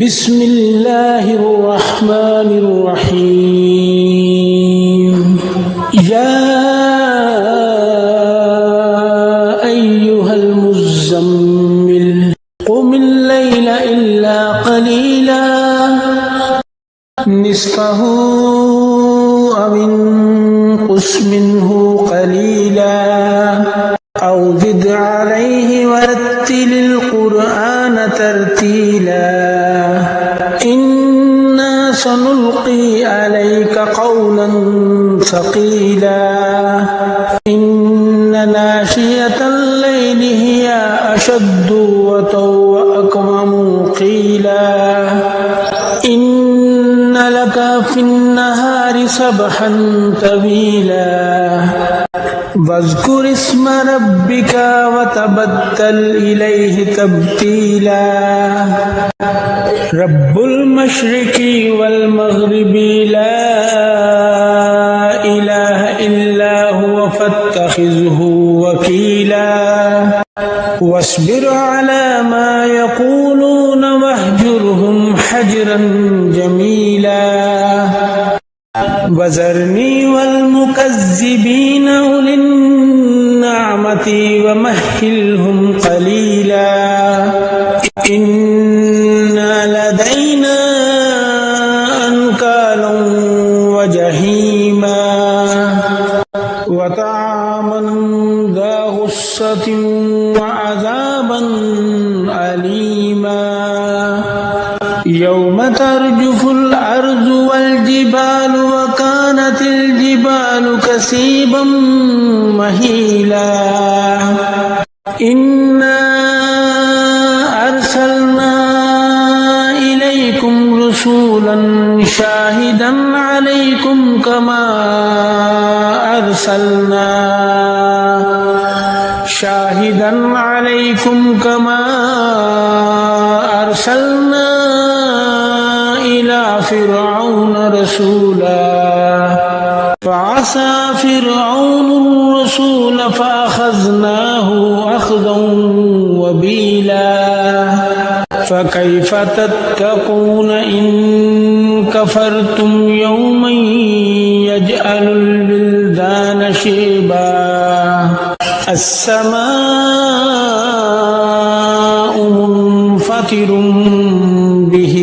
بسم الله الرحمن الرحيم يا أيها المزمل قم الليل إلا قليلا نصفه أو انقص منه قليلا أو زد عليه ورتل القرآن ترتيلا إنا سنلقي عليك قولا ثقيلا إن ناشئة الليل هي أشد وطئا وأقوم قيلا إن لك في النهار سبحا طويلا واذكر اسم ربك وتبتل إليه تبتيلا رب المشرق والمغرب لا إله إلا هو فاتخذه وكيلا واصبر على ما يقولون واهجرهم حجرا جميلا وذرني والمكذبين أولي النعمة ومهلهم قليلا إن لدينا أنكالا وجحيما وطعاما ذا غصة وعذابا أليما يوم ترجف الأرض والجبال وكانت الجبال كثيبا مهيلا إنا أرسلنا إليكم رسولا شاهدا عليكم كما أرسلنا إلى فرعون رسولا فعصى فرعون الرسول فأخذناه أخذا وبيلا فكيف تتقون إن كفرتم يوما يجعل البلدان شيبا السماء منفطر به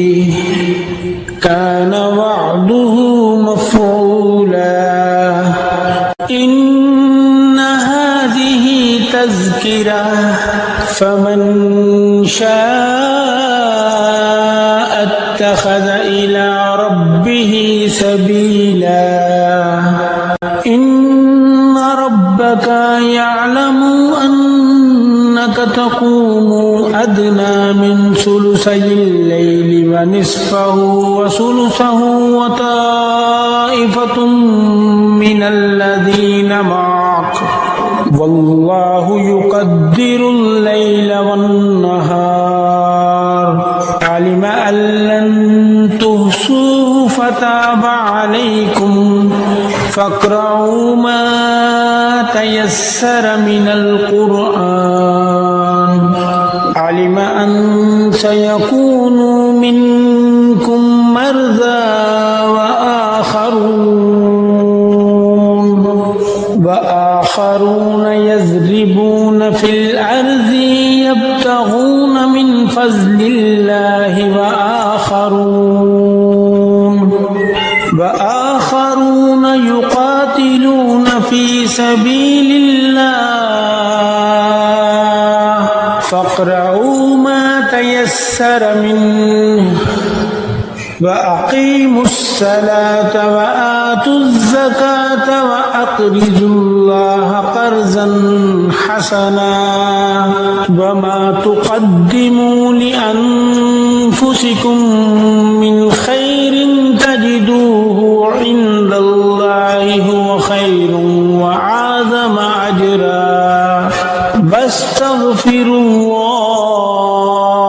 كان وعده مفعولا إن هذه تذكرة فمن شاء اتخذ إلى ربه سبيلا إن ربك يعلم أنك تقوم أدنى من ثلثي الليل ونصفه وثلثه وطائفة من الذين معك والله يقدر الليل والنهار علم أن لن تحصوه فتاب عليكم فاقرؤوا ما تيسر من القرآن علم أن سيكون منكم مرضى وآخرون يضربون في الأرض يبتغون من فضل الله وآخرون يقاتلون في سبيل الله فاقرؤوا ما تيسر منه وأقيموا الصلاة وآتوا الزكاة وأقرضوا الله قرضا حسنا وما تقدموا لأنفسكم من خير تجدوه عند الله هو خير وأعظم أجرا واستغفروا الله